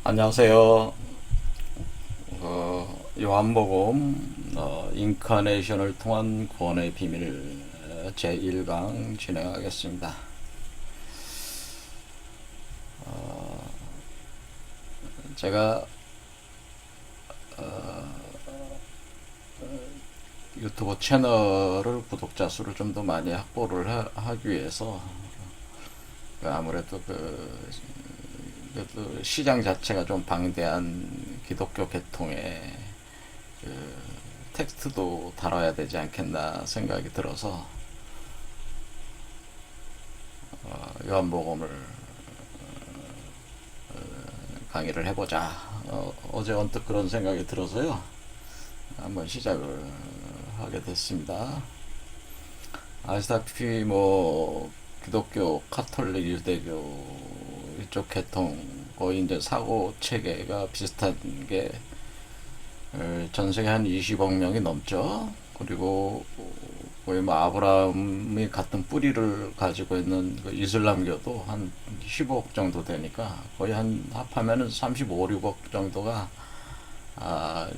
안녕하세요. 요한복음 인카네이션을 통한 구원의 비밀 제1강 진행하겠습니다. 제가 유튜브 채널을 구독자 수를 좀 더 많이 확보를 하기 위해서 아무래도 그래도 시장 자체가 좀 방대한 기독교 계통의 텍스트도 다뤄야 되지 않겠나 생각이 들어서 요한복음을 강의를 해보자. 어제 언뜻 그런 생각이 들어서요. 한번 시작을 하게 됐습니다. 아시다시피 기독교, 카톨릭, 유대교 이쪽 계통 거의 이제 사고 체계가 비슷한 게 전 세계 한 20억 명이 넘죠. 그리고 거의 아브라함이 같은 뿌리를 가지고 있는 그 이슬람교도 한 15억 정도 되니까 거의 한 합하면은 35, 6억 정도가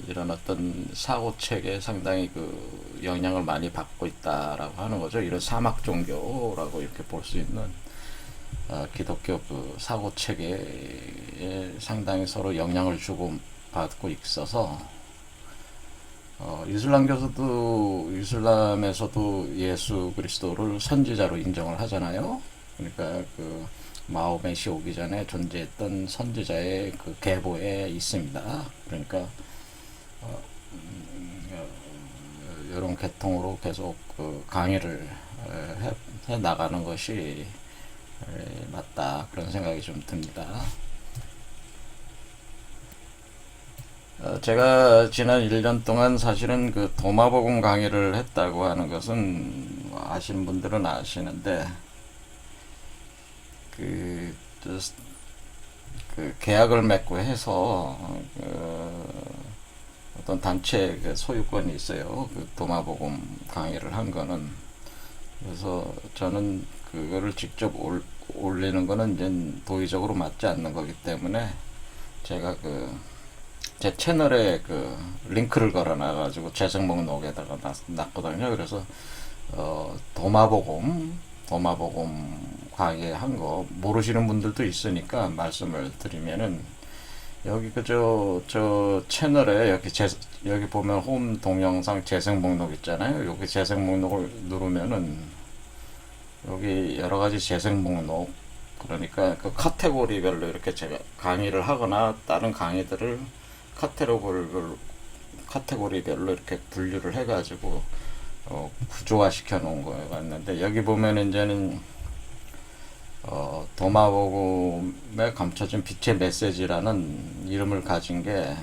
이런 어떤 사고 체계에 상당히 그 영향을 많이 받고 있다라고 하는 거죠. 이런 사막 종교라고 이렇게 볼 수 있는 기독교 그 사고 체계에 상당히 서로 영향을 주고 받고 있어서 이슬람에서도 예수 그리스도를 선지자로 인정을 하잖아요. 그러니까 그 마호멧이 오기 전에 존재했던 선지자의 그 계보에 있습니다. 그러니까 이런 계통으로 계속 그 강의를 해 나가는 것이 맞다, 그런 생각이 좀 듭니다. 제가 지난 1년 동안 사실은 그 도마복음 강의를 했다고 하는 것은 아시는 분들은 아시는데 그, 그 계약을 맺고 해서 어떤 단체 그 소유권이 있어요. 그 도마복음 강의를 한 거는. 그래서 저는 그거를 직접 올리는 거는 이제 도의적으로 맞지 않는 거기 때문에 제가 제 채널에 그 링크를 걸어놔가지고 재생 목록에다가 놨거든요. 그래서 도마복음 강의한 거 모르시는 분들도 있으니까 말씀을 드리면은, 여기 저 채널에 여기 보면 홈 동영상 재생 목록 있잖아요. 여기 재생 목록을 누르면은 여기 여러 가지 재생 목록, 그러니까 그 카테고리별로 이렇게 제가 강의를 하거나 다른 강의들을 카테고리별로 이렇게 분류를 해가지고 구조화 시켜 놓은 거가 있는데, 여기 보면 이제는 도마복음에 감춰진 빛의 메시지라는 이름을 가진 게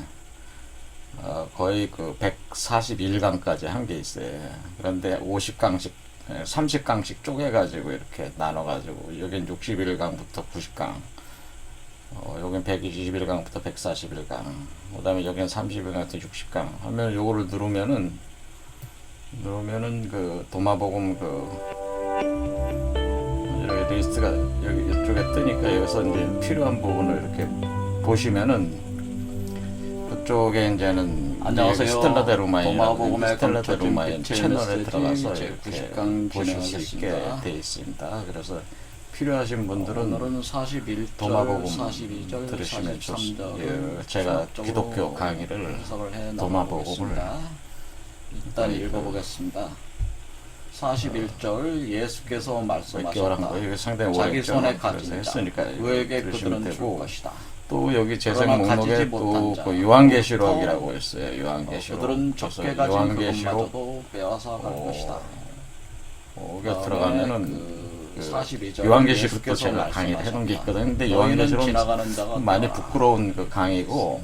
거의 그 141강까지 한 게 있어요. 그런데 50강씩 30강씩 쪼개가지고 이렇게 나눠가지고, 여긴 61강부터 90강, 여긴 121강부터 141강, 그 다음에 여긴 31강부터 60강 하면, 요거를 누르면은 그 도마복음 여기 리스트가 여기 이쪽에 뜨니까, 여기서 이제 필요한 부분을 이렇게 보시면은 그쪽에 이제는 안녕하세요. 스텔라 데 도마복음의 루마인 채널에 들어가서 제 이렇게 90강 보실 수 있게 진행하겠습니다. 되어 있습니다. 그래서 필요하신 분들은 오늘은 41절, 도마복음 42절, 들으시면 43절 예, 제가 기독교 강의를 해석을 해 도마복음을 나가보겠습니다. 일단 읽어보겠습니다. 41절, 예수께서 말씀하셨다. 상당히 자기 오래죠. 손에 그래서 가진 자 했으니까 그에게 들으시면 그들은 줄 되고, 것이다. 또 여기 재생 그러나 가지지 목록에 못한 또 자, 그 요한계시록이라고 있어요. 요한계시록. 그들은 적게 가진 요한계시록 그것마저도 빼앗아 갈 것이다. 여기 들어가면은 그 42절, 요한계시록도 제가 강의를 해놓은 게 있거든요. 근데 요한계시록은 많이 부끄러운 그 강의고,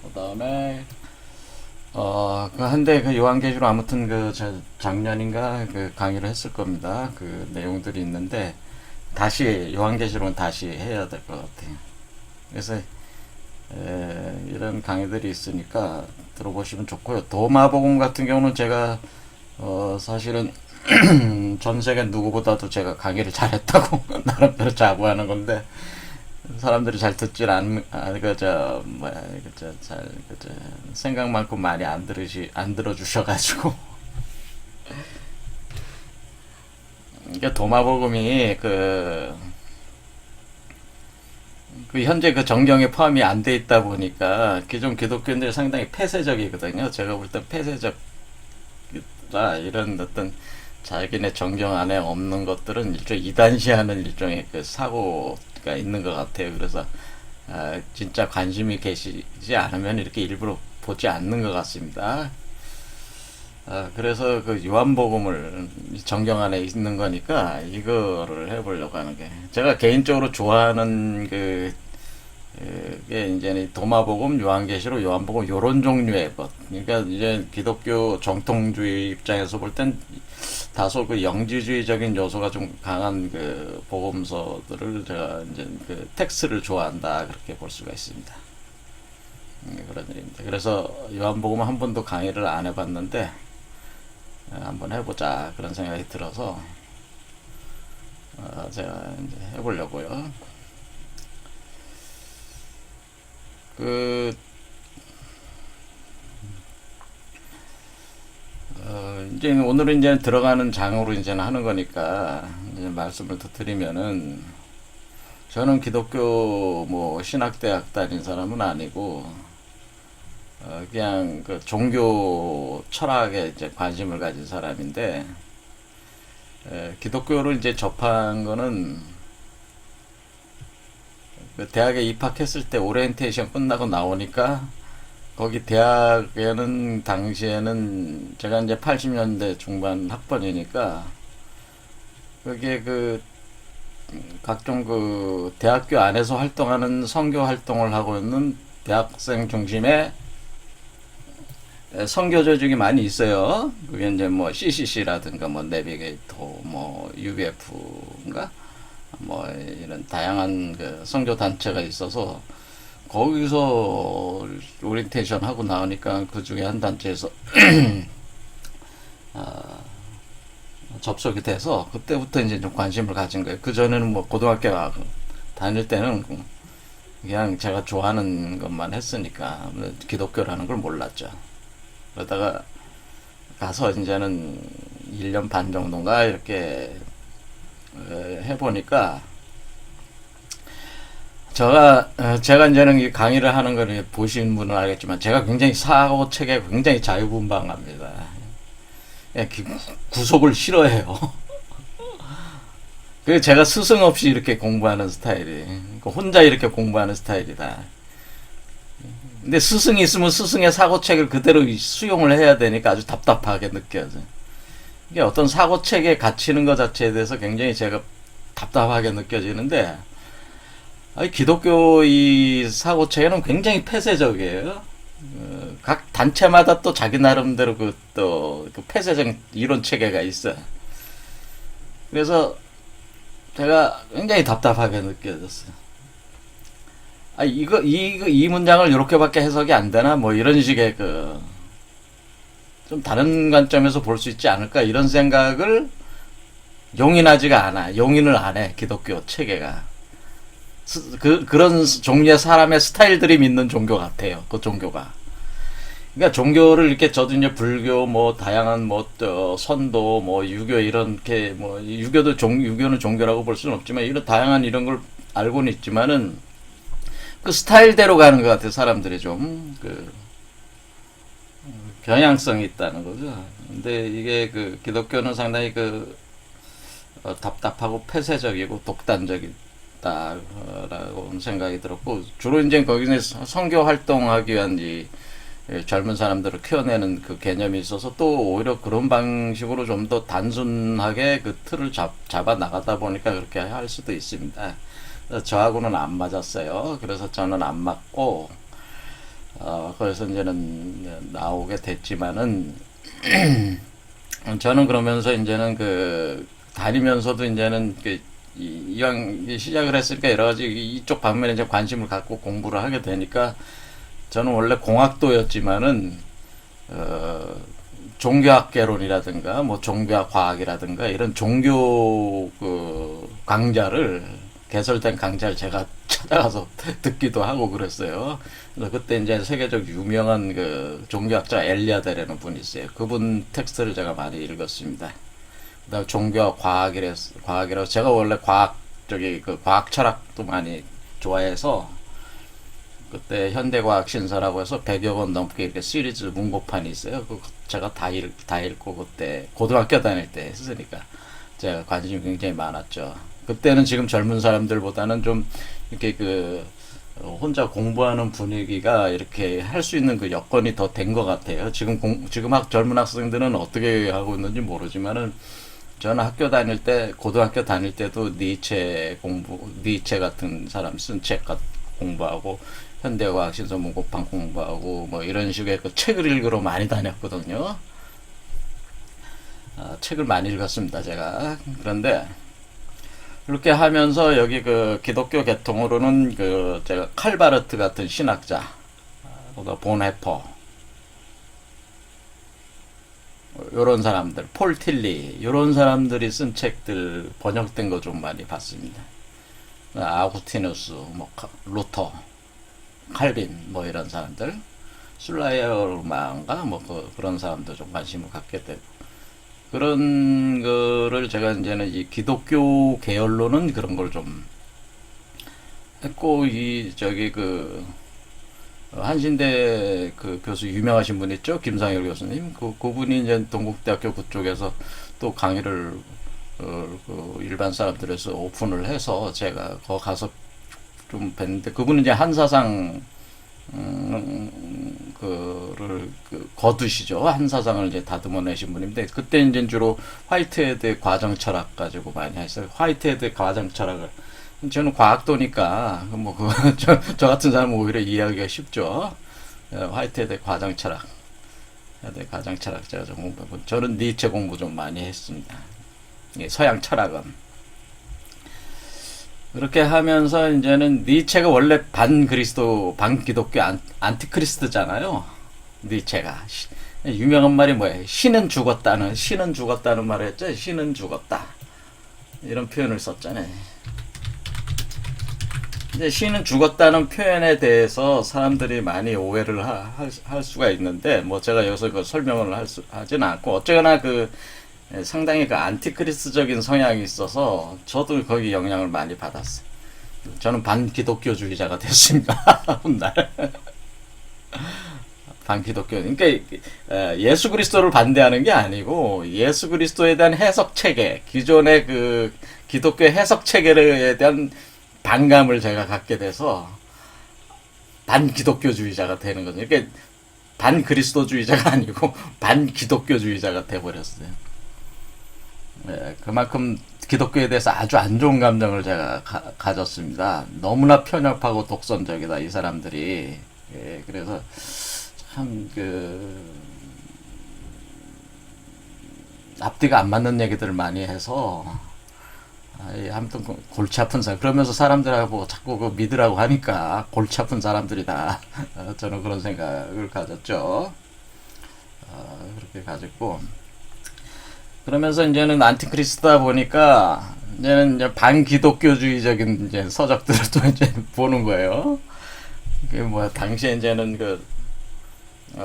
그 다음에 한데 그 요한계시록 아무튼 작년인가 그 강의를 했을 겁니다. 그 내용들이 있는데, 다시 요한계시록은 다시 해야 될 것 같아요. 그래서 이런 강의들이 있으니까 들어보시면 좋고요. 도마복음 같은 경우는 제가 사실은 전 세계 누구보다도 제가 강의를 잘했다고 나름대로 자부하는 건데, 사람들이 잘 듣질 않, 그저, 뭐야, 그저, 그저, 생각만큼 많이 안 들어주셔가지고. 이게 도마복음이 그 현재 그 정경에 포함이 안 돼 있다 보니까 기존 기독교인들이 상당히 폐쇄적이거든요. 제가 볼 때 폐쇄적이다 이런 어떤 자기네 정경 안에 없는 것들은 일종의 이단시하는 일종의 그 사고가 있는 것 같아요. 그래서 진짜 관심이 계시지 않으면 이렇게 일부러 보지 않는 것 같습니다. 그래서 그 요한복음을 정경 안에 있는 거니까 이거를 해보려고 하는 게 제가 개인적으로 좋아하는 그게 이제 도마복음, 요한계시록, 요한복음 요런 종류의 것. 그러니까 이제 기독교 정통주의 입장에서 볼 땐 다소 그 영지주의적인 요소가 좀 강한 그 복음서들을 제가 이제 그 텍스트를 좋아한다 그렇게 볼 수가 있습니다. 그런 일입니다. 그래서 요한복음 한 번도 강의를 안 해봤는데 한번 해보자 그런 생각이 들어서 제가 이제 해보려고요. 이제 오늘은 이제 들어가는 장으로 이제 하는 거니까 이제 말씀을 더 드리면은 저는 기독교 뭐 신학대학 다닌 사람은 아니고 그냥 그 종교 철학에 이제 관심을 가진 사람인데 기독교를 이제 접한 거는 그 대학에 입학했을 때 오리엔테이션 끝나고 나오니까 거기 대학에는 당시에는 제가 이제 80년대 중반 학번이니까 그게 그 각종 그 대학교 안에서 활동하는 선교 활동을 하고 있는 대학생 중심의 선교 조직이 많이 있어요. 그게 이제 뭐 CCC라든가 뭐 내비게이터 뭐 UBF인가 뭐 이런 다양한 그 선교 단체가 있어서 거기서 오리엔테이션 하고 나오니까 그 중에 한 단체에서 접속이 돼서 그때부터 이제 좀 관심을 가진 거예요. 그 전에는 뭐 고등학교 다닐 때는 그냥 제가 좋아하는 것만 했으니까 기독교라는 걸 몰랐죠. 그러다가 가서 이제는 1년 반 정도인가 이렇게 해보니까 제가 이제는 이 강의를 하는 걸 보신 분은 알겠지만 제가 굉장히 사고 체계 굉장히 자유분방합니다. 구속을 싫어해요. 그 제가 스승 없이 이렇게 공부하는 스타일이 혼자 이렇게 공부하는 스타일이다. 근데 스승이 있으면 스승의 사고책을 그대로 수용을 해야 되니까 아주 답답하게 느껴져요. 이게 어떤 사고책에 갇히는 것 자체에 대해서 굉장히 제가 답답하게 느껴지는데 기독교 이 사고체계는 굉장히 폐쇄적이에요. 각 단체마다 또 자기 나름대로 그 폐쇄적 이론 체계가 있어요. 그래서 제가 굉장히 답답하게 느껴졌어요. 이 문장을 이렇게밖에 해석이 안 되나? 뭐 이런 식의 좀 다른 관점에서 볼 수 있지 않을까? 이런 생각을 용인하지가 않아. 용인을 안 해. 기독교 체계가. 그런 종류의 사람의 스타일들이 믿는 종교 같아요. 그 종교가. 그러니까 종교를 이렇게 저도 이제 불교 뭐 다양한 뭐 선도 뭐 유교 이렇게 뭐 유교는 종교라고 볼 수는 없지만 이런 다양한 이런 걸 알고는 있지만은 그 스타일대로 가는 것 같아요. 사람들이 좀 경향성이 있다는 거죠. 근데 이게 기독교는 상당히 답답하고 폐쇄적이고 독단적이다. 라고 생각이 들었고 주로 이제 거기서 선교 활동하기 위한 이 젊은 사람들을 키워내는 그 개념이 있어서 또 오히려 그런 방식으로 좀 더 단순하게 그 틀을 잡아 나가다 보니까 그렇게 할 수도 있습니다. 저하고는 안 맞았어요. 그래서 저는 안 맞고 그래서 이제는 나오게 됐지만은 저는 그러면서 이제는 다니면서도 이제는 이왕 시작을 했으니까 여러 가지 이쪽 방면에 이제 관심을 갖고 공부를 하게 되니까 저는 원래 공학도였지만은 종교학개론이라든가 뭐 종교학 과학이라든가 이런 종교 강좌를 개설된 강좌를 제가 찾아가서 듣기도 하고 그랬어요. 그래서 그때 이제 세계적 유명한 그 종교학자 엘리아데라는 분이 있어요. 그분 텍스트를 제가 많이 읽었습니다. 그다음 종교와 과학이라서 제가 원래 그 과학 철학도 많이 좋아해서 그때 현대과학 신사라고 해서 100여 권 넘게 이렇게 시리즈 문고판이 있어요. 그 제가 다 읽고 그때 고등학교 다닐 때 했으니까 제가 관심이 굉장히 많았죠. 그때는 지금 젊은 사람들보다는 좀 이렇게 혼자 공부하는 분위기가 이렇게 할 수 있는 그 여건이 더 된 것 같아요. 지금 젊은 학생들은 어떻게 하고 있는지 모르지만은 저는 고등학교 다닐 때도 니체 같은 사람 쓴 책 공부하고 현대과학 신서 문고판 공부하고 뭐 이런 식의 그 책을 읽으러 많이 다녔거든요. 책을 많이 읽었습니다, 제가. 그런데 이렇게 하면서 여기 그 기독교 계통으로는 제가 칼바르트 같은 신학자, 본해퍼, 요런 사람들, 폴 틸리, 요런 사람들이 쓴 책들 번역된 거 좀 많이 봤습니다. 아구티누스, 루터, 칼빈, 이런 사람들, 술라이어마인가, 그런 사람도 좀 관심을 갖게 되고, 그런 거를 제가 이제는 이 기독교 계열로는 그런 걸 좀 했고, 한신대 교수 유명하신 분 있죠? 김상열 교수님. 그분이 이제 동국대학교 그쪽에서 또 강의를 일반 사람들에서 오픈을 해서 제가 거기 가서 좀 뵀는데 그분은 이제 한사상 거두시죠. 한사상을 이제 다듬어내신 분인데 그때 이제 주로 화이트헤드 과정 철학 가지고 많이 했어요. 화이트헤드 과정 철학을 저는 과학도니까 저 같은 사람은 오히려 이해하기가 쉽죠. 화이트헤드 과정 철학, 과정 철학 제가 좀 공부하고 저는 니체 공부 좀 많이 했습니다. 서양 철학은 그렇게 하면서 이제는 니체가 원래 반기독교 안티크리스트잖아요. 니체가 유명한 말이 뭐예요? 신은 죽었다는 말을 했죠. 신은 죽었다 이런 표현을 썼잖아요. 이제 신은 죽었다는 표현에 대해서 사람들이 많이 오해를 할 수가 있는데 제가 여기서 설명을 하지는 않고 어쩌거나 상당히 안티크리스적인 성향이 있어서 저도 거기 영향을 많이 받았어요. 저는 반기독교주의자가 됐습니다. 훗날 반기독교. 그러니까 예수 그리스도를 반대하는 게 아니고 예수 그리스도에 대한 해석 체계, 기존의 기독교 해석 체계에 대한 반감을 제가 갖게 돼서 반기독교주의자가 되는 거죠. 그러니까 반그리스도주의자가 아니고 반기독교주의자가 돼버렸어요. 그만큼 기독교에 대해서 아주 안 좋은 감정을 제가 가졌습니다. 너무나 편협하고 독선적이다 이 사람들이. 그래서 참 앞뒤가 안 맞는 얘기들을 많이 해서 아무튼 골치 아픈 사람. 그러면서 사람들하고 자꾸 믿으라고 하니까 골치 아픈 사람들이다. 저는 그런 생각을 가졌죠. 그렇게 가졌고 그러면서 이제는 안티크리스트다 보니까 이제는 이제 반기독교주의적인 이제 서적들을 또 이제 보는 거예요. 당시에 이제는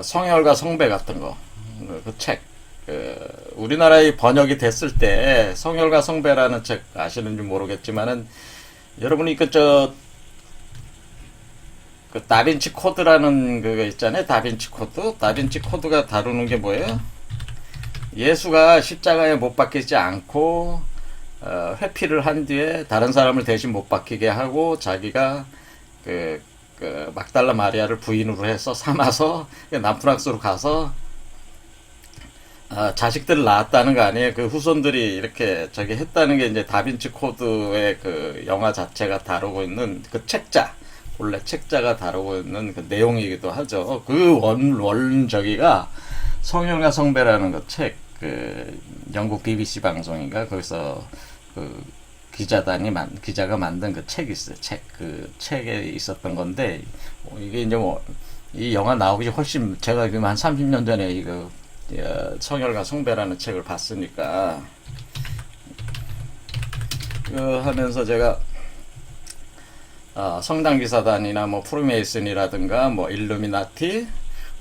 성혈과 성배 같은 거, 책. 우리나라에 번역이 됐을 때 성혈과 성배라는 책 아시는지 모르겠지만은 여러분이 다빈치 코드라는 그거 있잖아요. 다빈치 코드가 다루는 게 뭐예요? 예수가 십자가에 못 박히지 않고 회피를 한 뒤에 다른 사람을 대신 못 박히게 하고 자기가 막달라 마리아를 부인으로 해서 삼아서 남프랑스로 가서 자식들을 낳았다는 거 아니에요. 후손들이 이렇게 했다는 게 이제 다빈치 코드의 영화 자체가 다루고 있는 원래 책자가 다루고 있는 내용이기도 하죠. 원저기가 성혈과 성배라는 책, 영국 BBC 방송인가 거기서 기자가 만든 책이 있어요. 책에 있었던 건데 이게 이제 이 영화 나오기 훨씬 제가 지금 한 30년 전에 성혈과 성배라는 책을 봤으니까 하면서 제가 성당기사단이나 뭐 프리메이슨이라든가 뭐 일루미나티,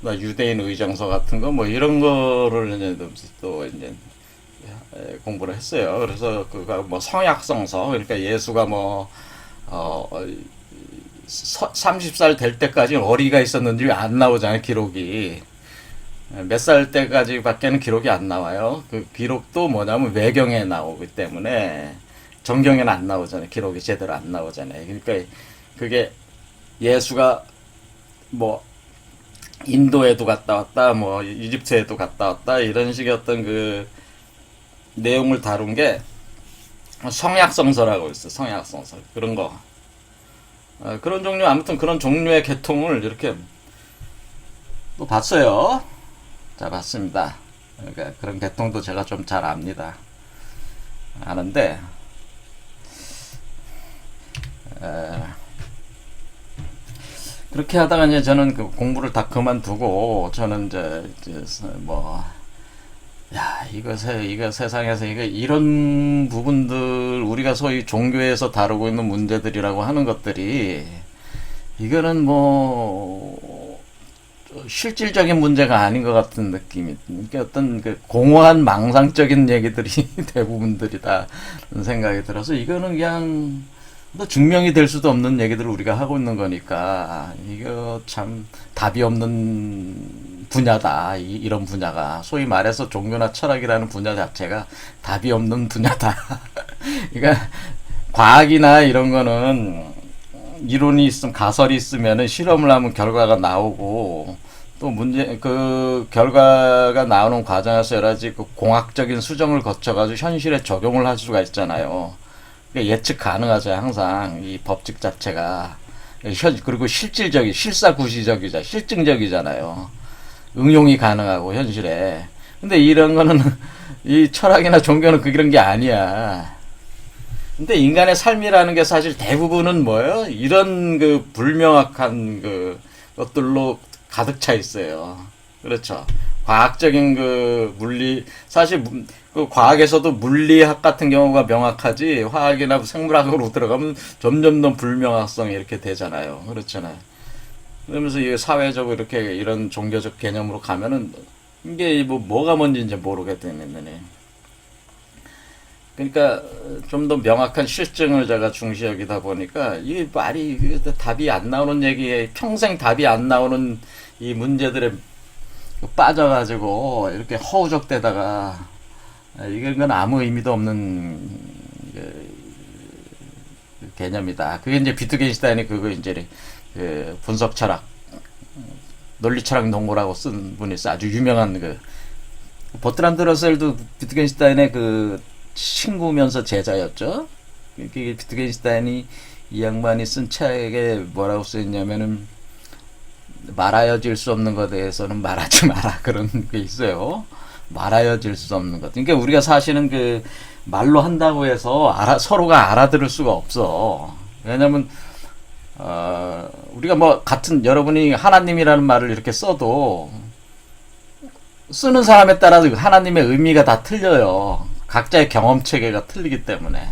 유대인 의정서 같은 거 뭐 이런 거를 이제 또 이제 공부를 했어요. 그래서 그가 뭐 성약성서, 그러니까 예수가 뭐 30살 될 때까지 어리가 있었는지 안 나오잖아요, 기록이. 몇 살 때까지 밖에는 기록이 안 나와요. 그 기록도 뭐냐면 외경에 나오기 때문에 정경에는 안 나오잖아요. 기록이 제대로 안 나오잖아요. 그러니까 그게 예수가 뭐 인도에도 갔다 왔다, 뭐 이집트에도 갔다 왔다, 이런 식의 어떤 그 내용을 다룬 게 성약성서라고 있어. 성약성서 그런 거. 그런 종류, 아무튼 그런 종류의 계통을 이렇게 또 봤어요. 자, 봤습니다. 그러니까 그런 계통도 제가 좀 잘 압니다. 아는데, 그렇게 하다가 이제 저는 그 공부를 다 그만두고, 저는 이제 뭐, 야, 이거 세상에서 이런 부분들, 우리가 소위 종교에서 다루고 있는 문제들이라고 하는 것들이, 이거는 뭐, 실질적인 문제가 아닌 것 같은 느낌이, 그러니까 어떤 그 공허한 망상적인 얘기들이 대부분들이다 생각이 들어서, 이거는 그냥 또 증명이 될 수도 없는 얘기들을 우리가 하고 있는 거니까, 이거 참 답이 없는 분야다. 이런 분야가 소위 말해서 종교나 철학이라는 분야 자체가 답이 없는 분야다. 그러니까 과학이나 이런 거는 이론이 있으면, 가설이 있으면은 실험을 하면 결과가 나오고, 또 문제, 그 결과가 나오는 과정에서 여러 가지 그 공학적인 수정을 거쳐가지고 현실에 적용을 할 수가 있잖아요. 그러니까 예측 가능하죠, 항상 이 법칙 자체가. 그리고 실사구시적이자 실증적이잖아요. 응용이 가능하고 현실에. 근데 이런 거는 이 철학이나 종교는 그런 게 아니야. 근데 인간의 삶이라는 게 사실 대부분은 뭐예요? 이런 그 불명확한 그 것들로 가득 차 있어요. 그렇죠. 과학적인 그 사실 그 과학에서도 물리학 같은 경우가 명확하지, 화학이나 생물학으로 들어가면 점점 더 불명확성이 이렇게 되잖아요. 그렇잖아요. 그러면서 이게 사회적으로 이렇게 이런 종교적 개념으로 가면은 이게 뭐가 뭔지 모르게 되는. 그러니까 좀 더 명확한 실증을 제가 중시 여기다 보니까 이게 말이 답이 안 나오는 얘기에, 평생 답이 안 나오는 이 문제들에 빠져가지고 이렇게 허우적대다가 이건 아무 의미도 없는 개념이다. 그게 이제 비트겐슈타인이 그거 이제 그 분석 철학, 논리 철학 논고라고 쓴 분이 있어. 아주 유명한 그 버트란드 러셀도 비트겐슈타인의 그 친구면서 제자였죠. 비트겐슈타인이 이 양반이 쓴 책에 뭐라고 써있냐면은, 말하여질 수 없는 것에 대해서는 말하지 마라, 그런 게 있어요. 말하여질 수 없는 것. 그러니까 우리가 사실은 그 말로 한다고 해서 서로가 알아들을 수가 없어. 왜냐면 우리가 뭐 여러분이 하나님이라는 말을 이렇게 써도 쓰는 사람에 따라서 하나님의 의미가 다 틀려요. 각자의 경험 체계가 틀리기 때문에.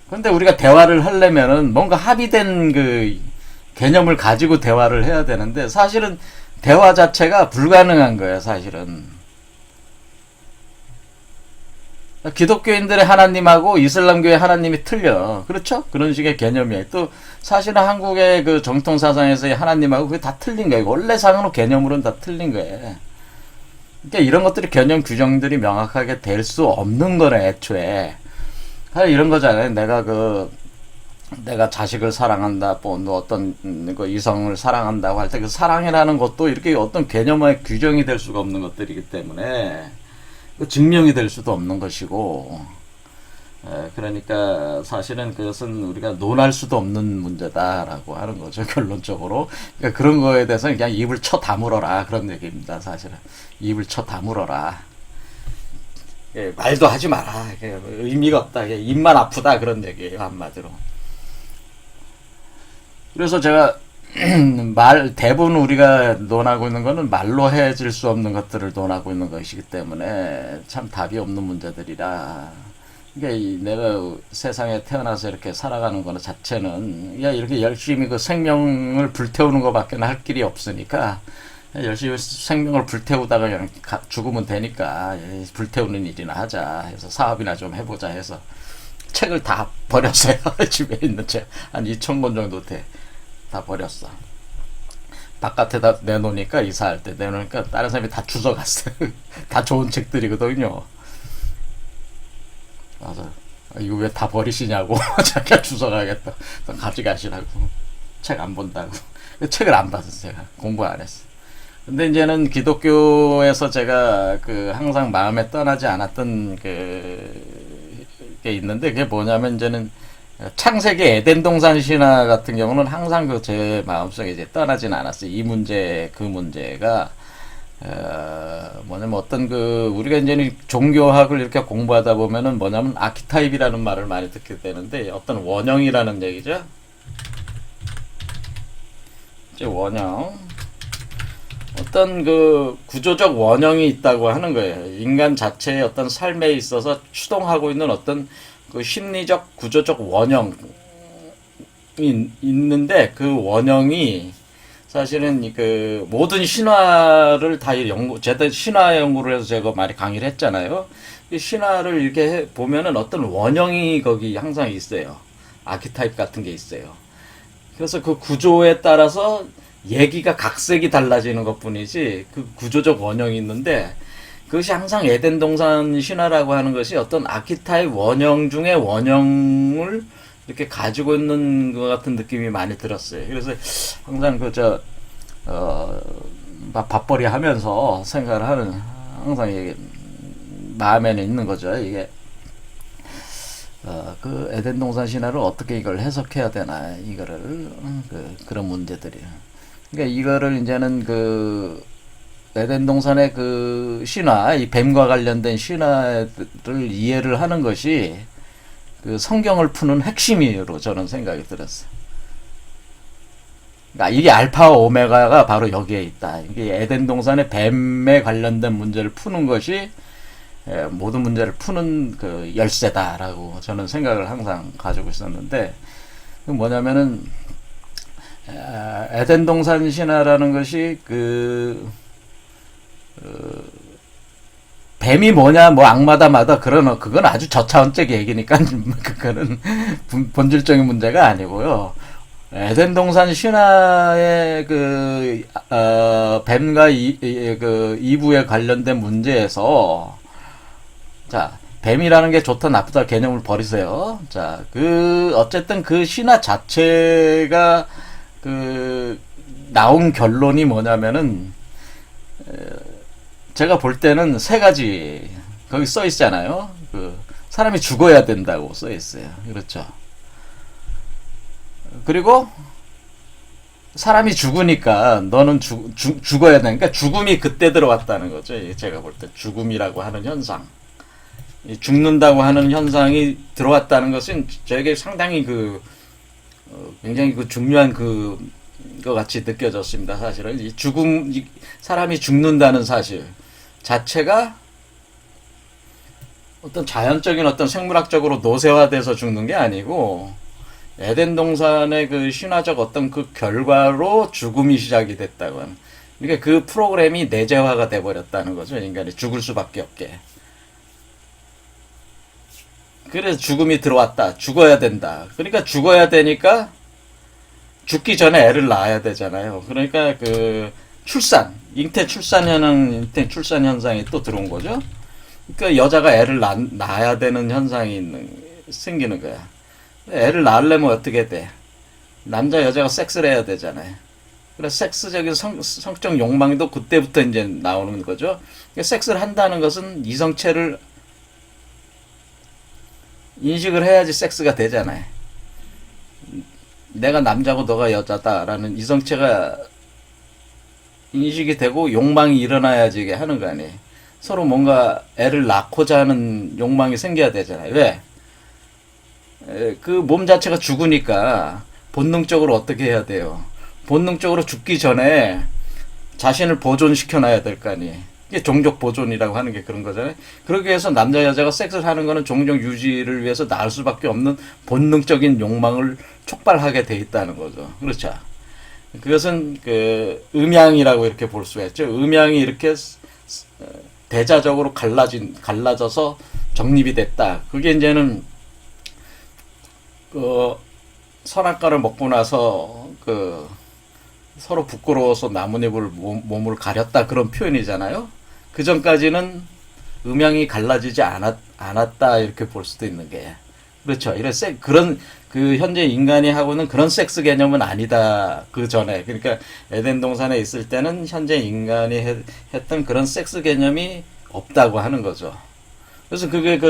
그런데 우리가 대화를 하려면은 뭔가 합의된 그 개념을 가지고 대화를 해야 되는데, 사실은 대화 자체가 불가능한 거예요, 사실은. 기독교인들의 하나님하고 이슬람교의 하나님이 틀려. 그렇죠? 그런 식의 개념이에요. 또 사실은 한국의 그 정통 사상에서의 하나님하고 그게 다 틀린 거예요. 원래상으로 개념으로는 다 틀린 거예요. 그러니까 이런 것들이 개념 규정들이 명확하게 될 수 없는 거네, 애초에. 이런 거잖아요. 내가 자식을 사랑한다, 뭐 어떤 그 이성을 사랑한다고 할 때 그 사랑이라는 것도 이렇게 어떤 개념의 규정이 될 수가 없는 것들이기 때문에 증명이 될 수도 없는 것이고, 그러니까 사실은 그것은 우리가 논할 수도 없는 문제다라고 하는 거죠, 결론적으로. 그러니까 그런 거에 대해서는 그냥 입을 쳐 다물어라, 그런 얘기입니다, 사실은. 입을 쳐 다물어라. 말도 하지 마라. 의미가 없다. 입만 아프다, 그런 얘기예요, 한마디로. 그래서 제가 대부분 우리가 논하고 있는 거는 말로 해질 수 없는 것들을 논하고 있는 것이기 때문에 참 답이 없는 문제들이라. 내가 세상에 태어나서 이렇게 살아가는 거는 자체는, 야, 이렇게 열심히 그 생명을 불태우는 것밖에 할 길이 없으니까, 열심히 생명을 불태우다가 그냥 죽으면 되니까, 불태우는 일이나 하자 해서 사업이나 좀 해보자 해서, 책을 다 버렸어요. 집에 있는 책. 한 2,000권 정도 돼. 다 버렸어. 바깥에다 내놓으니까, 이사할 때 내놓으니까, 다른 사람이 다 주워갔어요. 다 좋은 책들이거든요. 맞아. 이거 왜 다 버리시냐고. 자기가 주워가겠다. 가져가시라고. 책 안 본다고. 책을 안 봤어요. 제가. 공부 안 했어. 근데 이제는 기독교에서 제가 항상 마음에 떠나지 않았던 게 있는데, 그게 뭐냐면 이제는 창세기 에덴 동산 신화 같은 경우는 항상 제 마음속에 이제 떠나진 않았어요. 이 문제, 그 문제가 뭐냐면 어떤 우리가 이제는 종교학을 이렇게 공부하다 보면은 뭐냐면 아키타입이라는 말을 많이 듣게 되는데, 어떤 원형이라는 얘기죠. 이제 원형, 어떤 구조적 원형이 있다고 하는 거예요. 인간 자체의 어떤 삶에 있어서 추동하고 있는 어떤 심리적 구조적 원형이 있는데, 그 원형이 사실은 모든 신화를 다 제가 신화 연구를 해서 제가 많이 강의를 했잖아요. 이 신화를 이렇게 보면은 어떤 원형이 거기 항상 있어요. 아키타입 같은 게 있어요. 그래서 그 구조에 따라서 얘기가 각색이 달라지는 것 뿐이지, 그 구조적 원형이 있는데, 그것이 항상 에덴 동산 신화라고 하는 것이 어떤 아키타입 원형 중에 원형을 이렇게 가지고 있는 것 같은 느낌이 많이 들었어요. 그래서 항상 밥벌이 하면서 생각을 하는, 항상 이게 마음에는 있는 거죠. 이게 에덴 동산 신화를 어떻게 이걸 해석해야 되나, 이거를 그런 문제들이. 그러니까 이거를 이제는 에덴 동산의 신화, 이 뱀과 관련된 신화를 이해를 하는 것이 성경을 푸는 핵심으로 저는 생각이 들었어요. 그러니까 이게 알파와 오메가가 바로 여기에 있다. 이게 에덴 동산의 뱀에 관련된 문제를 푸는 것이 모든 문제를 푸는 열쇠다라고 저는 생각을 항상 가지고 있었는데, 뭐냐면은 에덴 동산 신화라는 것이 뱀이 뭐냐, 뭐 악마다 마다 그건 아주 저차원적 얘기니까 그거는 본질적인 문제가 아니고요. 에덴 동산 신화의 뱀과 이브에 관련된 문제에서, 자, 뱀이라는 게 좋다 나쁘다 개념을 버리세요. 자, 어쨌든 신화 자체가 나온 결론이 뭐냐면은, 제가 볼 때는 세 가지, 거기 써 있잖아요. 사람이 죽어야 된다고 써 있어요. 그렇죠. 그리고 사람이 죽으니까 너는 죽어야 되니까 죽음이 그때 들어왔다는 거죠. 제가 볼 때 죽음이라고 하는 현상, 죽는다고 하는 현상이 들어왔다는 것은 저에게 상당히 굉장히 중요한 것 같이 느껴졌습니다. 사실은 사람이 죽는다는 사실 자체가 어떤 자연적인 어떤 생물학적으로 노쇠화돼서 죽는 게 아니고, 에덴 동산의 신화적 어떤 결과로 죽음이 시작이 됐다고 하는. 그러니까 그 프로그램이 내재화가 돼버렸다는 거죠. 인간이 죽을 수밖에 없게. 그래서 죽음이 들어왔다. 죽어야 된다. 그러니까 죽어야 되니까 죽기 전에 애를 낳아야 되잖아요. 그러니까 잉태 출산 현상이 또 들어온 거죠. 그러니까 여자가 애를 낳아야 되는 현상이 생기는 거야. 애를 낳으려면 어떻게 돼? 남자 여자가 섹스를 해야 되잖아요. 그래서 섹스적인 성적 욕망도 그때부터 이제 나오는 거죠. 그러니까 섹스를 한다는 것은 이성체를 인식을 해야지 섹스가 되잖아요. 내가 남자고 너가 여자다라는 이성체가 인식이 되고 욕망이 일어나야지 이게 하는 거 아니에요. 서로 뭔가 애를 낳고자 하는 욕망이 생겨야 되잖아요. 왜? 몸 자체가 죽으니까 본능적으로 어떻게 해야 돼요? 본능적으로 죽기 전에 자신을 보존시켜 놔야 될 거 아니에요. 이게 종족 보존이라고 하는 게 그런 거잖아요. 그러기 위해서 남자 여자가 섹스를 하는 거는 종족 유지를 위해서 나을 수밖에 없는 본능적인 욕망을 촉발하게 돼 있다는 거죠. 그렇죠. 그것은 그 음양이라고 이렇게 볼 수가 있죠. 음양이 이렇게 대자적으로 갈라져서 정립이 됐다. 그게 이제는 그 선악과를 먹고 나서 그 서로 부끄러워서 나뭇잎을 몸을 가렸다 그런 표현이잖아요. 그 전까지는 음양이 갈라지지 않았다 이렇게 볼 수도 있는 게 그렇죠. 그런 그 현재 인간이 하고는 그런 섹스 개념은 아니다. 그 전에 그러니까 에덴 동산에 있을 때는 현재 인간이 했던 그런 섹스 개념이 없다고 하는 거죠. 그래서 그게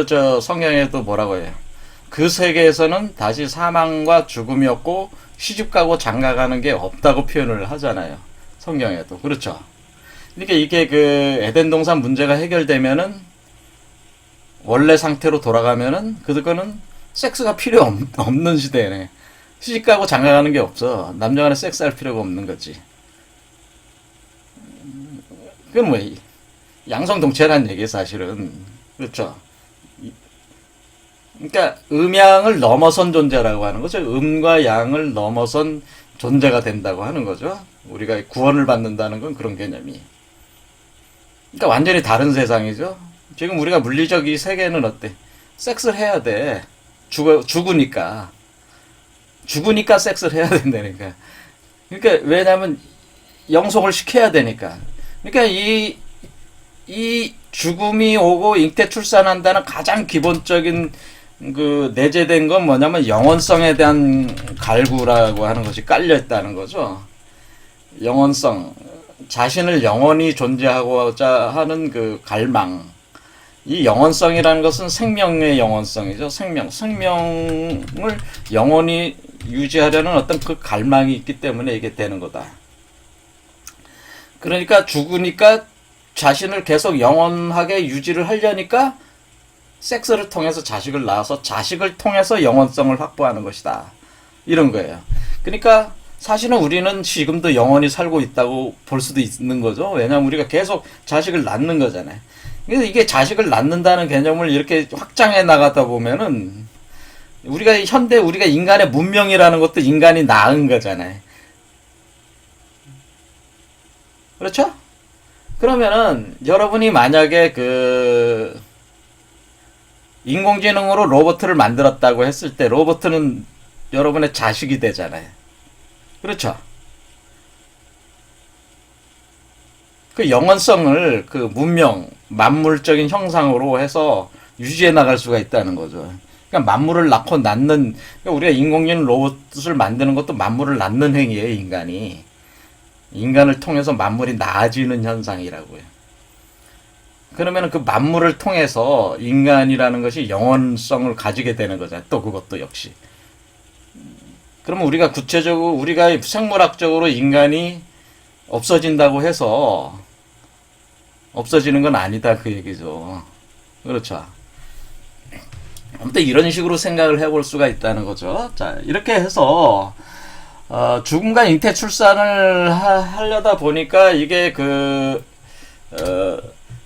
성경에도 뭐라고 해요? 그 세계에서는 다시 사망과 죽음이었고 시집가고 장가가는 게 없다고 표현을 하잖아요. 성경에도 그렇죠. 그러니까 이게 그 에덴 동산 문제가 해결되면은 원래 상태로 돌아가면은 그거는 섹스가 필요 없는 시대네. 시집가고 장가가는 게 없어. 남자 간에 섹스할 필요가 없는 거지. 그건 뭐 양성동체라는 얘기 사실은 그렇죠. 그러니까 음양을 넘어선 존재라고 하는 거죠. 음과 양을 넘어선 존재가 된다고 하는 거죠. 우리가 구원을 받는다는 건 그런 개념이. 그러니까 완전히 다른 세상이죠. 지금 우리가 물리적 이 세계는 어때? 섹스를 해야 돼. 죽으니까 섹스를 해야 된다니까. 그러니까 왜냐하면 영속을 시켜야 되니까. 그러니까 이 죽음이 오고 잉태 출산한다는 가장 기본적인 그 내재된 건 뭐냐면 영원성에 대한 갈구라고 하는 것이 깔려 있다는 거죠. 영원성, 자신을 영원히 존재하고자 하는 그 갈망. 이 영원성이라는 것은 생명의 영원성이죠. 생명을 영원히 유지하려는 어떤 그 갈망이 있기 때문에 이게 되는 거다. 그러니까 죽으니까 자신을 계속 영원하게 유지를 하려니까 섹스를 통해서 자식을 낳아서 자식을 통해서 영원성을 확보하는 것이다. 이런 거예요. 그러니까 사실은 우리는 지금도 영원히 살고 있다고 볼 수도 있는 거죠. 왜냐하면 우리가 계속 자식을 낳는 거잖아요. 그래서 이게 자식을 낳는다는 개념을 이렇게 확장해 나가다 보면은 우리가 인간의 문명이라는 것도 인간이 낳은 거잖아요. 그렇죠? 그러면은 여러분이 만약에 그 인공지능으로 로봇을 만들었다고 했을 때 로봇은 여러분의 자식이 되잖아요. 그렇죠? 그 영원성을 그 문명, 만물적인 형상으로 해서 유지해 나갈 수가 있다는 거죠. 그러니까 만물을 낳고 낳는, 그러니까 우리가 인공지능 로봇을 만드는 것도 만물을 낳는 행위예요, 인간이. 인간을 통해서 만물이 나아지는 현상이라고요. 그러면 그 만물을 통해서 인간이라는 것이 영원성을 가지게 되는 거잖아요. 또 그것도 역시. 그러면 우리가 구체적으로, 우리가 생물학적으로 인간이 없어진다고 해서 없어지는 건 아니다 그 얘기죠. 그렇죠. 아무튼 이런 식으로 생각을 해볼 수가 있다는 거죠. 자, 이렇게 해서 죽음과 잉태 출산을 하려다 보니까 이게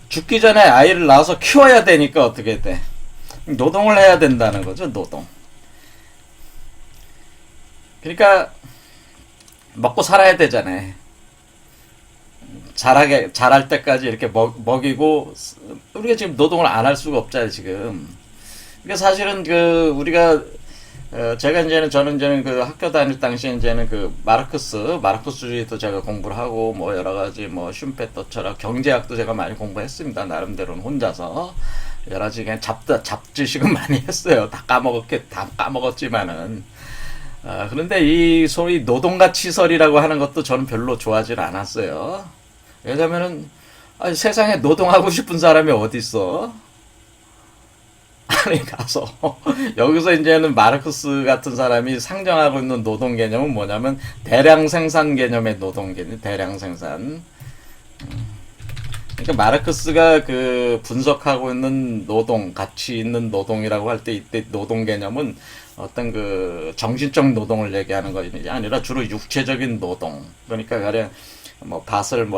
죽기 전에 아이를 낳아서 키워야 되니까 어떻게 돼? 노동을 해야 된다는 거죠. 노동. 그러니까 먹고 살아야 되잖아요. 자랄 때까지 이렇게 먹이고 우리가 지금 노동을 안 할 수가 없잖아요 지금. 그러니까 사실은 우리가 저는 이제는 그 학교 다닐 당시에 이제는 그 마르크스주의도 제가 공부를 하고 뭐 여러 가지 뭐 슌페터 철학, 경제학도 제가 많이 공부했습니다. 나름대로는 혼자서 여러 가지 그냥 잡지식은 많이 했어요. 다 까먹었지만은. 그런데 이 소위 노동가치설이라고 하는 것도 저는 별로 좋아하지 않았어요. 왜냐면은 세상에 노동하고 싶은 사람이 어디 있어? 아니 가서 여기서 이제는 마르크스 같은 사람이 상정하고 있는 노동 개념은 뭐냐면 대량 생산 개념의 노동 개념, 대량 생산. 그러니까 마르크스가 그 분석하고 있는 노동, 가치 있는 노동이라고 할 때 이때 노동 개념은 어떤 그 정신적 노동을 얘기하는 것이 아니라 주로 육체적인 노동. 그러니까 가령 뭐 밭을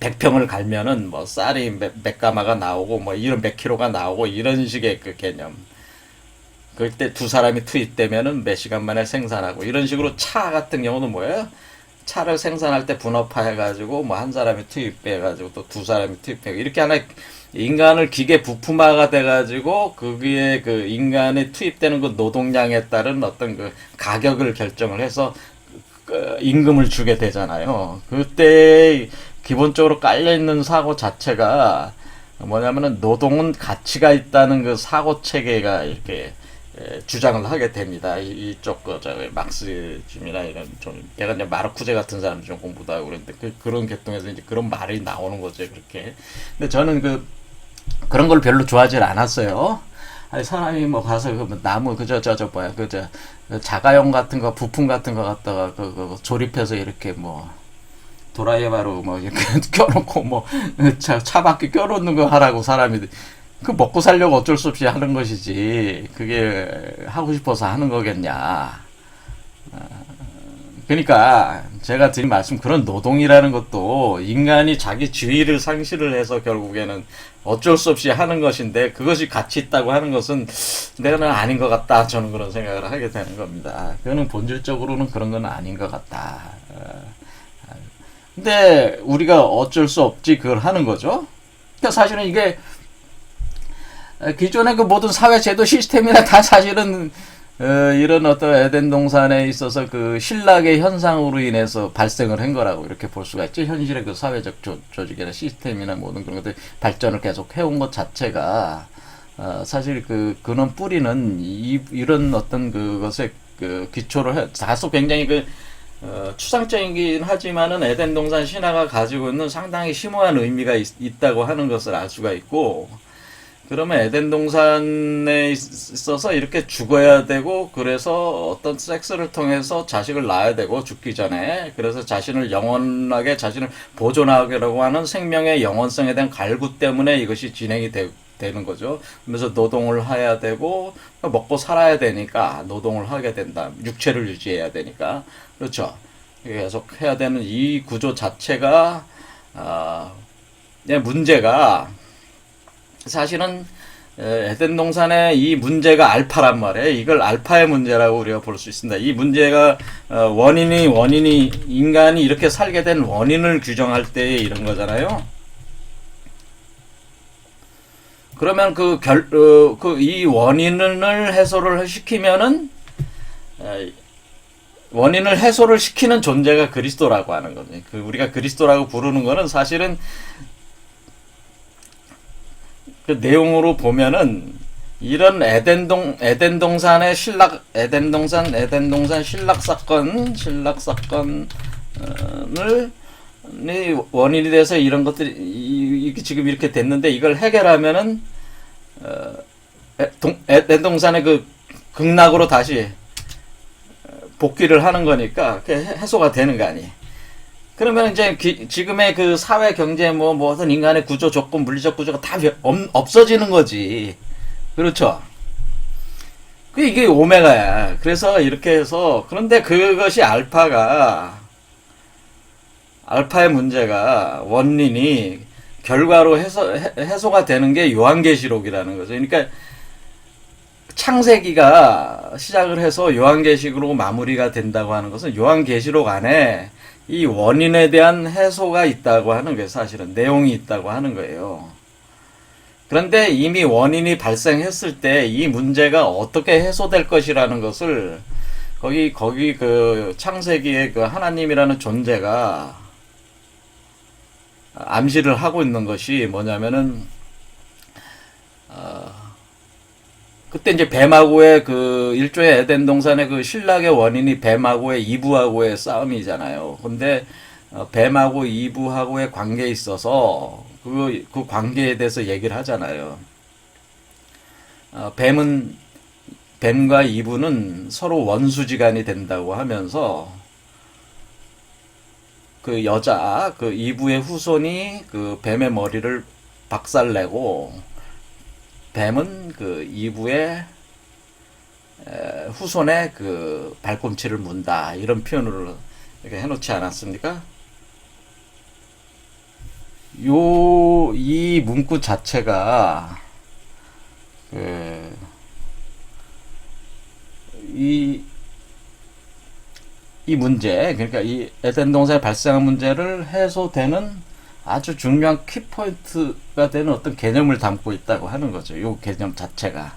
100평을 갈면은 뭐 쌀이 몇 가마가 나오고 뭐 이런 몇 킬로가 나오고 이런 식의 그 개념. 그때 두 사람이 투입되면은 몇 시간 만에 생산하고 이런 식으로 차 같은 경우도 뭐예요? 차를 생산할 때 분업화 해가지고 뭐 한 사람이 투입해가지고 또 두 사람이 투입되고 이렇게 하나 인간을 기계 부품화가 돼가지고 거기에 그 인간이 투입되는 그 노동량에 따른 어떤 그 가격을 결정을 해서 그 임금을 주게 되잖아요. 그때 기본적으로 깔려 있는 사고 자체가 뭐냐면은 노동은 가치가 있다는 그 사고 체계가 이렇게 주장을 하게 됩니다. 이쪽 막스즘이나 이런 좀 내가 이제 마르쿠제 같은 사람 좀 공부도 하고 그런데 그런 계통에서 이제 그런 말이 나오는 거죠. 그렇게. 근데 저는 그런 걸 별로 좋아하지 않았어요. 아니 사람이 뭐 가서 그 나무 뭐야 자가용 같은 거 부품 같은 거 갖다가 그 조립해서 이렇게 뭐 도라이바로 뭐 이렇게 껴놓고 뭐 차바퀴 껴놓는 거 하라고 사람이 그 먹고 살려고 어쩔 수 없이 하는 것이지 그게 하고 싶어서 하는 거겠냐. 그러니까 제가 드린 말씀 그런 노동이라는 것도 인간이 자기 주의를 상실을 해서 결국에는 어쩔 수 없이 하는 것인데 그것이 가치 있다고 하는 것은 내가는 아닌 것 같다. 저는 그런 생각을 하게 되는 겁니다. 그거는 본질적으로는 그런 건 아닌 것 같다. 근데 우리가 어쩔 수 없지 그걸 하는 거죠. 그러니까 사실은 이게 기존의 그 모든 사회 제도 시스템이나 다 사실은 이런 어떤 에덴 동산에 있어서 그 신락의 현상으로 인해서 발생을 한 거라고 이렇게 볼 수가 있죠. 현실의 그 사회적 조직이나 시스템이나 모든 그런 것들 발전을 계속 해온 것 자체가 사실 그 근원 뿌리는 이런 어떤 그것에 그 기초를 다소 굉장히 추상적이긴 하지만은 에덴 동산 신화가 가지고 있는 상당히 심오한 의미가 있다고 하는 것을 알 수가 있고. 그러면 에덴 동산에 있어서 이렇게 죽어야 되고 그래서 어떤 섹스를 통해서 자식을 낳아야 되고 죽기 전에 그래서 자신을 영원하게 자신을 보존하려고 하는 생명의 영원성에 대한 갈구 때문에 이것이 진행이 되는 거죠. 그래서 노동을 해야 되고 먹고 살아야 되니까 노동을 하게 된다. 육체를 유지해야 되니까 그렇죠. 계속 해야 되는 이 구조 자체가 문제가 사실은 에덴 동산의 이 문제가 알파란 말이에요. 이걸 알파의 문제라고 우리가 볼 수 있습니다. 이 문제가 원인이 인간이 이렇게 살게 된 원인을 규정할 때 이런 거잖아요. 그러면 이 원인을 해소를 시키면은 원인을 해소를 시키는 존재가 그리스도라고 하는 거죠. 우리가 그리스도라고 부르는 거는 사실은 그 내용으로 보면은 이런 에덴 동산의 에덴 동산 신락 사건을 원인이 돼서 이런 것들이 지금 이렇게 됐는데 이걸 해결하면은 에덴 동산의 그 극락으로 다시 복귀를 하는 거니까 해소가 되는 거 아니에요. 그러면 이제 지금의 그 사회 경제 뭐 어떤 인간의 구조 조건 물리적 구조가 다 없어지는 거지. 그렇죠. 이게 오메가야. 그래서 이렇게 해서 그런데 그것이 알파의 문제가 원인이 결과로 해소가 되는 게 요한계시록이라는 거죠. 그러니까 창세기가 시작을 해서 요한계시록으로 마무리가 된다고 하는 것은 요한계시록 안에 이 원인에 대한 해소가 있다고 하는 거예요. 사실은 내용이 있다고 하는 거예요. 그런데 이미 원인이 발생했을 때 이 문제가 어떻게 해소될 것이라는 것을 거기 그 창세기의 그 하나님이라는 존재가 암시를 하고 있는 것이 뭐냐면은 그때 이제 뱀하고의 그 일조의 에덴 동산의 그 신락의 원인이 뱀하고의 이브하고의 싸움이잖아요. 근데 뱀하고 이브하고의 관계에 있어서 그 관계에 대해서 얘기를 하잖아요. 뱀과 이브는 서로 원수지간이 된다고 하면서 그 이브의 후손이 그 뱀의 머리를 박살내고 뱀은 그 이브의 후손의 그 발꿈치를 문다 이런 표현으로 이렇게 해놓지 않았습니까? 이 문구 자체가 이 문제, 그러니까 이 에덴 동산에 발생한 문제를 해소되는 아주 중요한 키포인트가 되는 어떤 개념을 담고 있다고 하는 거죠. 이 개념 자체가.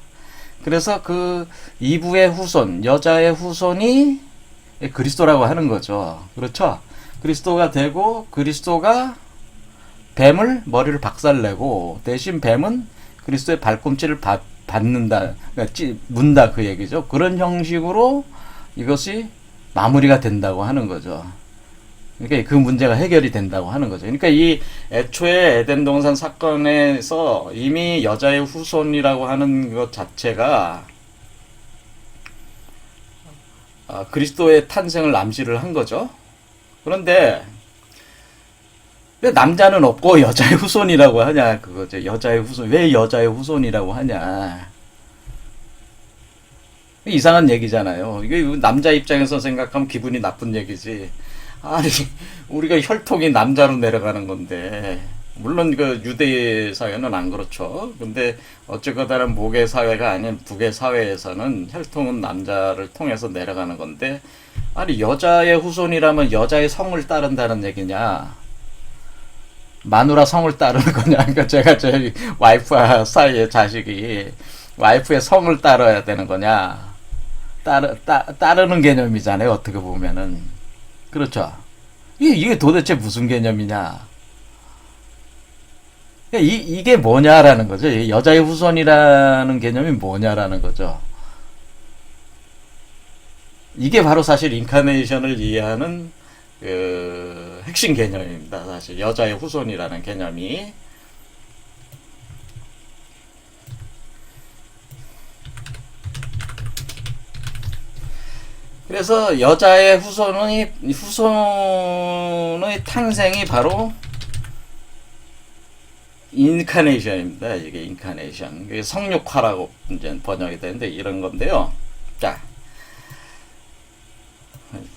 그래서 그 이브의 후손, 여자의 후손이 그리스도라고 하는 거죠. 그렇죠? 그리스도가 되고, 그리스도가 뱀을 머리를 박살내고, 대신 뱀은 그리스도의 발꿈치를 받는다, 그러니까 문다, 그 얘기죠. 그런 형식으로 이것이 마무리가 된다고 하는 거죠. 그러니까 그 문제가 해결이 된다고 하는 거죠. 그러니까 이 애초에 에덴 동산 사건에서 이미 여자의 후손이라고 하는 것 자체가 그리스도의 탄생을 암시를 한 거죠. 그런데 왜 남자는 없고 여자의 후손이라고 하냐, 그거죠. 여자의 후손. 왜 여자의 후손이라고 하냐. 이상한 얘기잖아요. 이게 남자 입장에서 생각하면 기분이 나쁜 얘기지. 아니, 우리가 혈통이 남자로 내려가는 건데, 물론 그 유대 사회는 안 그렇죠. 근데 어쨌거나 목의 사회가 아닌 북의 사회에서는 혈통은 남자를 통해서 내려가는 건데, 아니, 여자의 후손이라면 여자의 성을 따른다는 얘기냐? 마누라 성을 따르는 거냐? 그러니까 제가 저희 와이프와 사이의 자식이 와이프의 성을 따라야 되는 거냐? 따르는 개념이잖아요. 어떻게 보면은. 그렇죠. 이게 도대체 무슨 개념이냐? 이게 뭐냐라는 거죠. 여자의 후손이라는 개념이 뭐냐라는 거죠. 이게 바로 사실 인카네이션을 이해하는 그 핵심 개념입니다. 사실 여자의 후손이라는 개념이. 그래서 여자의 후손의 탄생이 바로 인카네이션입니다. 이게 인카네이션. 이게 성육화라고 이제 번역이 되는데 이런 건데요. 자,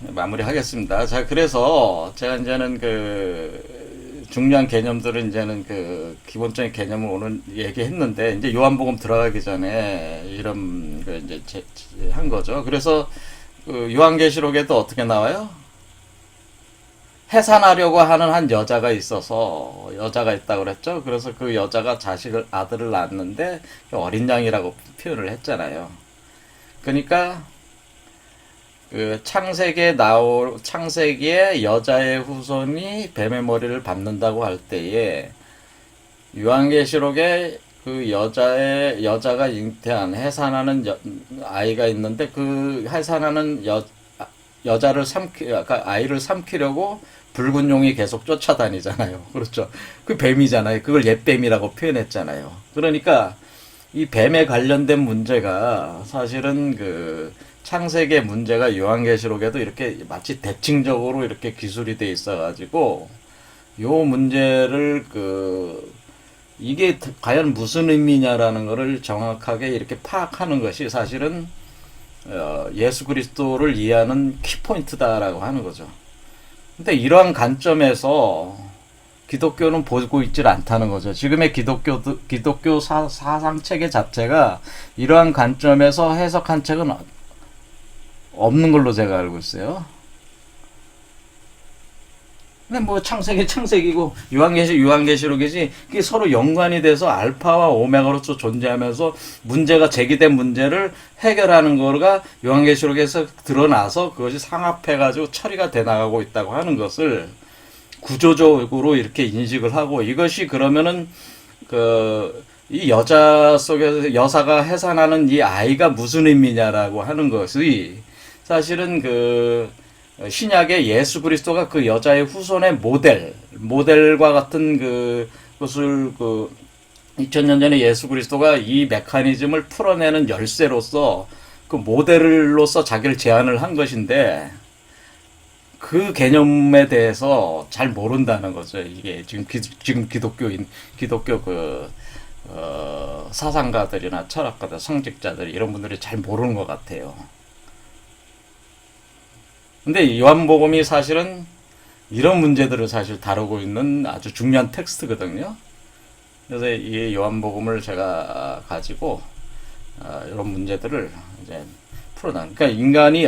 마무리하겠습니다. 자, 그래서 제가 이제는 그 중요한 개념들은 이제는 그 기본적인 개념을 오늘 얘기했는데, 이제 요한복음 들어가기 전에 이런 그 이제 한 거죠. 그래서 그 요한계시록에도 어떻게 나와요? 해산하려고 하는 한 여자가 있어서, 여자가 있다고 그랬죠. 그래서 그 여자가 아들을 낳았는데 어린 양이라고 표현을 했잖아요. 그러니까 그 창세기에 여자의 후손이 뱀의 머리를 받는다고 할 때에 요한계시록에 그 여자가 잉태한 해산하는 아이가 있는데, 그 해산하는 여자를 아이를 삼키려고 붉은 용이 계속 쫓아다니잖아요. 그렇죠. 그 뱀이잖아요. 그걸 옛뱀이라고 표현했잖아요. 그러니까 이 뱀에 관련된 문제가 사실은 그 창세기의 문제가 요한계시록에도 이렇게 마치 대칭적으로 이렇게 기술이 돼 있어가지고 요 문제를 이게 과연 무슨 의미냐라는 것을 정확하게 이렇게 파악하는 것이 사실은 예수 그리스도를 이해하는 키포인트다라고 하는 거죠. 근데 이러한 관점에서 기독교는 보고 있질 않다는 거죠. 지금의 기독교 사상 체계 자체가 이러한 관점에서 해석한 책은 없는 걸로 제가 알고 있어요. 근데 뭐 창세기고 요한계시록이지, 그게 서로 연관이 돼서 알파와 오메가로서 존재하면서 문제가 제기된 문제를 해결하는 거가 요한계시록에서 드러나서 그것이 상합해가지고 처리가 돼 나가고 있다고 하는 것을 구조적으로 이렇게 인식을 하고, 이것이 그러면은 이 여자 속에서 여사가 해산하는 이 아이가 무슨 의미냐라고 하는 것이 사실은 신약의 예수 그리스도가 그 여자의 후손의 모델과 같은 그것을 2000년 전에 예수 그리스도가 이 메커니즘을 풀어내는 열쇠로서 그 모델로서 자기를 제안을 한 것인데, 그 개념에 대해서 잘 모른다는 거죠. 이게 지금 기독교 사상가들이나 철학가들, 성직자들 이런 분들이 잘 모르는 것 같아요. 근데 요한복음이 사실은 이런 문제들을 사실 다루고 있는 아주 중요한 텍스트거든요. 그래서 이 요한복음을 제가 가지고 이런 문제들을 이제 풀어나는. 그러니까 인간이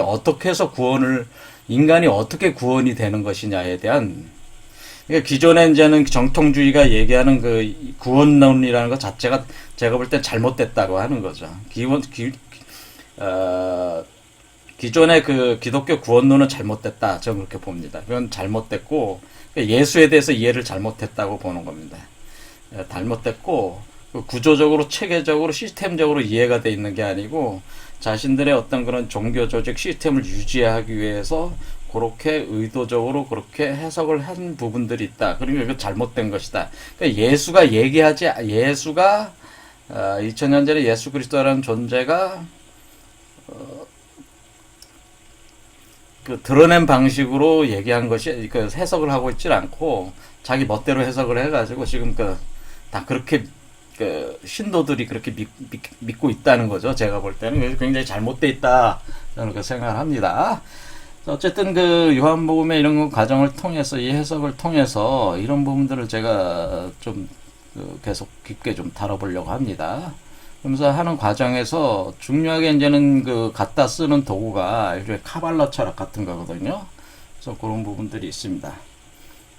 어떻게 구원이 되는 것이냐에 대한. 그러니까 기존에 이제는 정통주의가 얘기하는 그 구원론이라는 것 자체가 제가 볼 때 잘못됐다고 하는 거죠. 기존의 그 기독교 구원론은 잘못됐다. 저는 그렇게 봅니다. 그건 잘못됐고, 예수에 대해서 이해를 잘못했다고 보는 겁니다. 잘못됐고, 구조적으로, 체계적으로, 시스템적으로 이해가 돼 있는 게 아니고, 자신들의 어떤 그런 종교 조직 시스템을 유지하기 위해서 그렇게 의도적으로 그렇게 해석을 한 부분들이 있다. 그러니까 이거 잘못된 것이다. 그러니까 예수가 2000년 전에 예수 그리스도라는 존재가 그 드러낸 방식으로 얘기한 것이 그 해석을 하고 있질 않고 자기 멋대로 해석을 해가지고 지금 다 그렇게 그 신도들이 그렇게 믿고 있다는 거죠. 제가 볼 때는 굉장히 잘못돼 있다. 저는 그렇게 생각을 합니다. 어쨌든 그 요한복음의 이런 과정을 통해서 이 해석을 통해서 이런 부분들을 제가 좀 계속 깊게 좀 다뤄보려고 합니다. 그러면서 하는 과정에서 중요하게 이제는 그 갖다 쓰는 도구가 일종의 카발라 철학 같은 거거든요. 그래서 그런 부분들이 있습니다.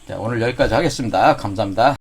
자, 오늘 여기까지 하겠습니다. 감사합니다.